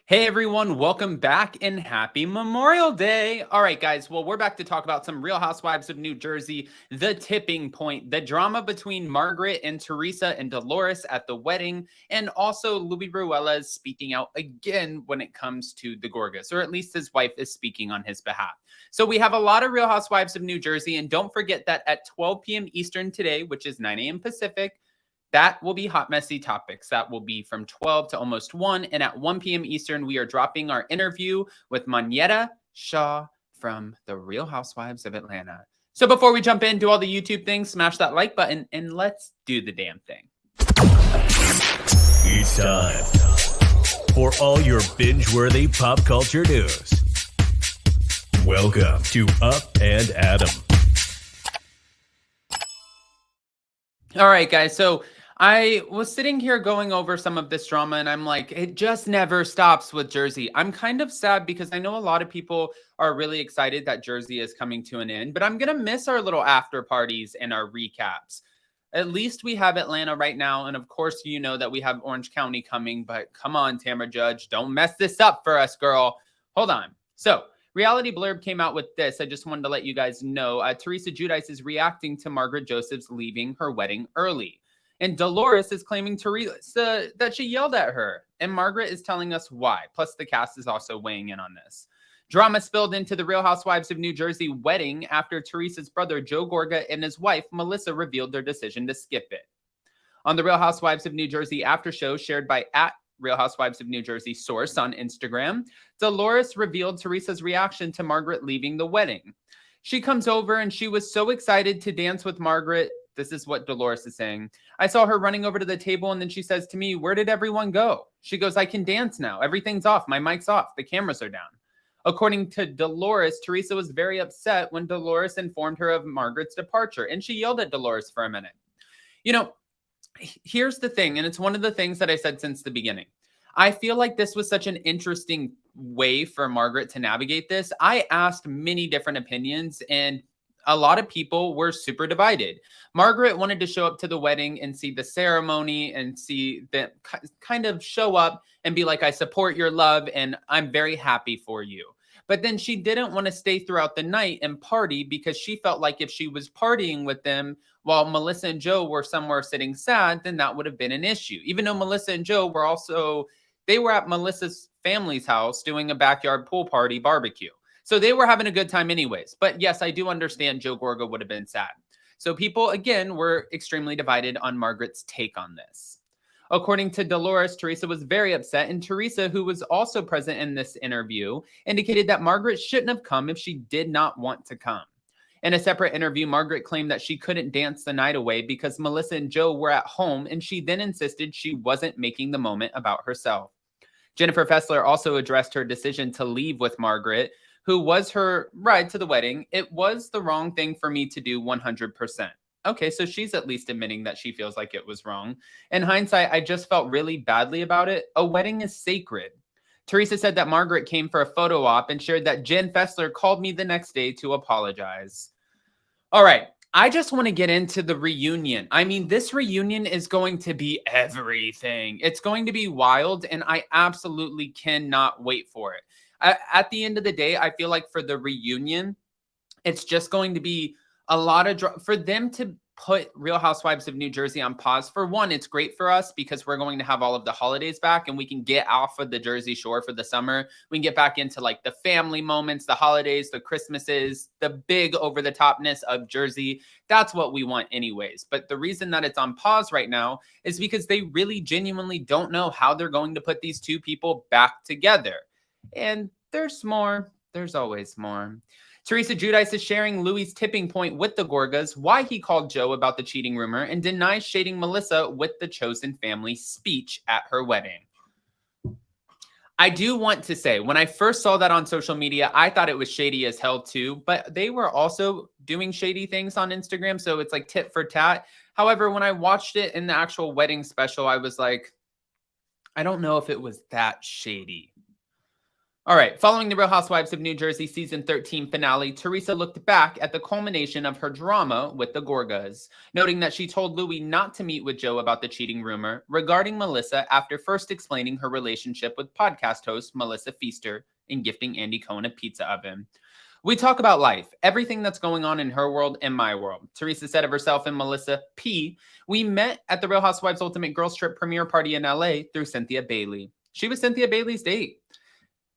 Hey everyone, welcome back and happy Memorial Day. All right, guys, well, we're back to talk about some Real Housewives of New Jersey, the tipping point, the drama between Margaret and Teresa and Dolores at the wedding, and also Louis Ruelas speaking out again when it comes to the Gorgas, or at least his wife is speaking on his behalf. So we have a lot of Real Housewives of New Jersey, and don't forget that at 12 p.m. Eastern today, which is 9 a.m. Pacific, that will be Hot Messy Topics. That will be from 12 to almost 1. And at 1 p.m. Eastern, we are dropping our interview with Monyetta Shaw from The Real Housewives of Atlanta. So before we jump in, do all the YouTube things, smash that like button, and let's do the damn thing. It's time for all your binge-worthy pop culture news. Welcome to Up and Adam. All right, guys. So I was sitting here going over some of this drama and I'm like, it just never stops with Jersey. I'm kind of sad because I know a lot of people are really excited that Jersey is coming to an end, but I'm going to miss our little after parties and our recaps. At least we have Atlanta right now. And of course, you know that we have Orange County coming, but come on, Tamara Judge, don't mess this up for us, girl. Hold on. So Reality Blurb came out with this. I just wanted to let you guys know. Teresa Giudice is reacting to Margaret Joseph's leaving her wedding early. And Dolores is claiming Teresa that she yelled at her. And Margaret is telling us why. Plus, the cast is also weighing in on this. Drama spilled into the Real Housewives of New Jersey wedding after Teresa's brother Joe Gorga and his wife Melissa revealed their decision to skip it. On the Real Housewives of New Jersey after show shared by @Real Housewives of New Jersey source on Instagram, Dolores revealed Teresa's reaction to Margaret leaving the wedding. She comes over and she was so excited to dance with Margaret. This is what Dolores is saying. I saw her running over to the table and then she says to me, "Where did everyone go?" She goes, "I can dance now. Everything's off. My mic's off. The cameras are down." According to Dolores, Teresa was very upset when Dolores informed her of Margaret's departure and she yelled at Dolores for a minute. You know, here's the thing, and it's one of the things that I said since the beginning. I feel like this was such an interesting way for Margaret to navigate this. I asked many different opinions, and a lot of people were super divided. Margaret wanted to show up to the wedding and see the ceremony and see that kind of show up and be like, I support your love and I'm very happy for you. But then she didn't want to stay throughout the night and party because she felt like if she was partying with them while Melissa and Joe were somewhere sitting sad, then that would have been an issue. Even though Melissa and Joe were also, they were at Melissa's family's house doing a backyard pool party barbecue. So they were having a good time anyways. But yes, I do understand Joe Gorga would have been sad. So people, again, were extremely divided on Margaret's take on this. According to Dolores, Teresa was very upset, and Teresa, who was also present in this interview, indicated that Margaret shouldn't have come if she did not want to come. In a separate interview, Margaret claimed that she couldn't dance the night away because Melissa and Joe were at home, and she then insisted she wasn't making the moment about herself. Jennifer Fessler also addressed her decision to leave with Margaret, who was her ride to the wedding. It was the wrong thing for me to do 100%. Okay, so she's at least admitting that she feels like it was wrong. In hindsight, I just felt really badly about it. A wedding is sacred. Teresa said that Margaret came for a photo op and shared that Jen Fessler called me the next day to apologize. All right, I just want to get into the reunion. I mean, this reunion is going to be everything. It's going to be wild, and I absolutely cannot wait for it. At the end of the day, I feel like for the reunion, it's just going to be a lot of for them to put Real Housewives of New Jersey on pause. For one, it's great for us because we're going to have all of the holidays back and we can get off of the Jersey Shore for the summer. We can get back into like the family moments, the holidays, the Christmases, the big over the topness of Jersey. That's what we want anyways. But the reason that it's on pause right now is because they really genuinely don't know how they're going to put these two people back together. And there's more. There's always more. Teresa Giudice is sharing Louis' tipping point with the Gorgas, why he called Joe about the cheating rumor, and denies shading Melissa with the chosen family speech at her wedding. I do want to say, when I first saw that on social media, I thought it was shady as hell too, but they were also doing shady things on Instagram, so it's like tit for tat. However, when I watched it in the actual wedding special, I was like, I don't know if it was that shady. All right, following the Real Housewives of New Jersey season 13 finale, Teresa looked back at the culmination of her drama with the Gorgas, noting that she told Louis not to meet with Joe about the cheating rumor regarding Melissa after first explaining her relationship with podcast host Melissa Feaster and gifting Andy Cohen a pizza oven. We talk about life, everything that's going on in her world and my world. Teresa said of herself and Melissa P. We met at the Real Housewives Ultimate Girls Trip premiere party in LA through Cynthia Bailey. She was Cynthia Bailey's date.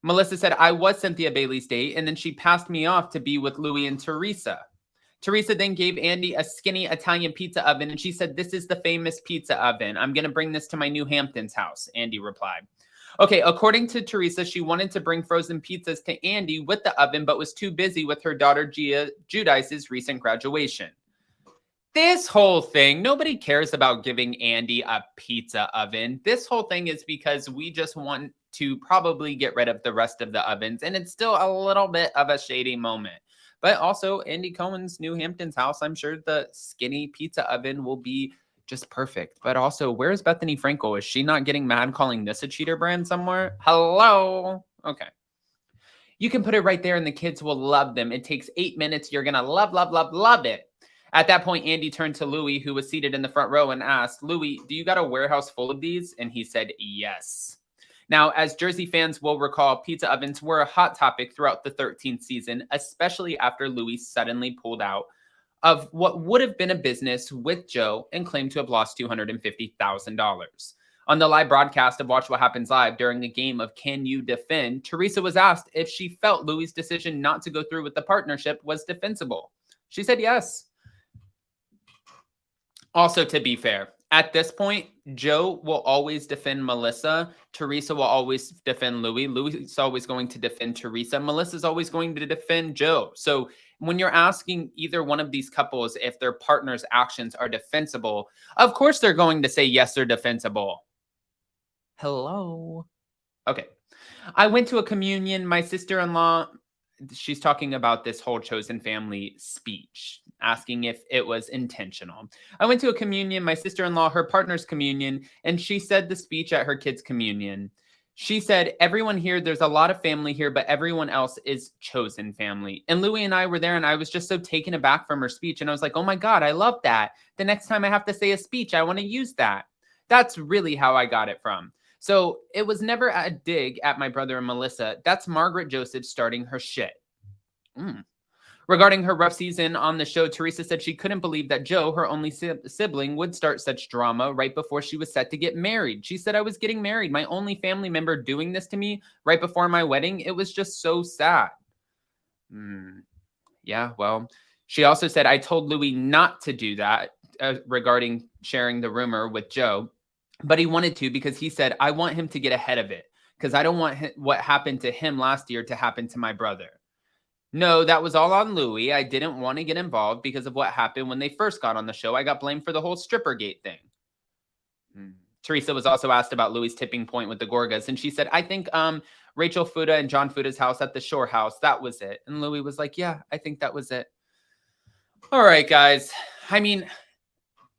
Melissa said, I was Cynthia Bailey's date, and then she passed me off to be with Louis and Teresa. Teresa then gave Andy a skinny Italian pizza oven, and she said, this is the famous pizza oven. I'm going to bring this to my New Hamptons house, Andy replied. Okay, according to Teresa, she wanted to bring frozen pizzas to Andy with the oven, but was too busy with her daughter Giudice's recent graduation. This whole thing, nobody cares about giving Andy a pizza oven. This whole thing is because we just want to probably get rid of the rest of the ovens, and it's still a little bit of a shady moment. But also, Andy Cohen's New Hamptons house, I'm sure the skinny pizza oven will be just perfect. But also, where's Bethany Frankel? Is she not getting mad calling this a cheater brand somewhere? Hello? Okay. You can put it right there and the kids will love them. It takes 8 minutes. You're going to love, love, love, love it. At that point, Andy turned to Louis, who was seated in the front row, and asked, Louis, do you got a warehouse full of these? And he said, yes. Now, as Jersey fans will recall, pizza ovens were a hot topic throughout the 13th season, especially after Louis suddenly pulled out of what would have been a business with Joe and claimed to have lost $250,000. On the live broadcast of Watch What Happens Live during the game of Can You Defend, Teresa was asked if she felt Louis' decision not to go through with the partnership was defensible. She said yes. Also, to be fair, at this point, Joe will always defend Melissa. Teresa will always defend Louis. Louis is always going to defend Teresa. Melissa's always going to defend Joe. So when you're asking either one of these couples if their partner's actions are defensible, of course they're going to say yes, they're defensible. Hello. Okay. I went to a communion. My sister-in-law, she's talking about this whole chosen family speech, asking if it was intentional. I went to a communion, my sister-in-law, her partner's communion, and she said the speech at her kid's communion. She said, everyone here, there's a lot of family here, but everyone else is chosen family. And Louis and I were there, and I was just so taken aback from her speech. And I was like, oh my God, I love that. The next time I have to say a speech, I want to use that. That's really how I got it from. So it was never a dig at my brother and Melissa. That's Margaret Joseph starting her shit. Regarding her rough season on the show, Teresa said she couldn't believe that Joe, her only sibling, would start such drama right before she was set to get married. She said, I was getting married. My only family member doing this to me right before my wedding. It was just so sad. Yeah, well, she also said, I told Louis not to do that regarding sharing the rumor with Joe. But he wanted to because he said, I want him to get ahead of it because I don't want what happened to him last year to happen to my brother. No, that was all on Louis. I didn't want to get involved because of what happened when they first got on the show. I got blamed for the whole Strippergate thing. Teresa was also asked about Louis' tipping point with the Gorgas, and she said, I think Rachel Fuda and John Fuda's house at the Shore House, that was it. And Louis was like, yeah, I think that was it. All right, guys. I mean,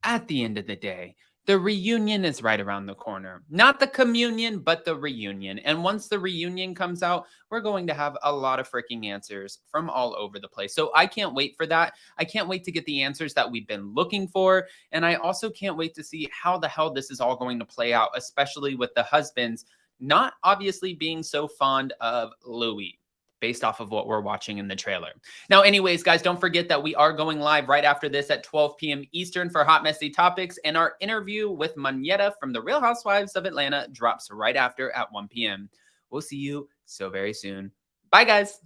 at the end of the day, the reunion is right around the corner. Not the communion, but the reunion. And once the reunion comes out, we're going to have a lot of freaking answers from all over the place. So I can't wait for that. I can't wait to get the answers that we've been looking for. And I also can't wait to see how the hell this is all going to play out, especially with the husbands not obviously being so fond of Louis, based off of what we're watching in the trailer. Now, anyways, guys, don't forget that we are going live right after this at 12 p.m. Eastern for Hot Messy Topics, and our interview with Monyetta from the Real Housewives of Atlanta drops right after at 1 p.m. We'll see you so very soon. Bye, guys.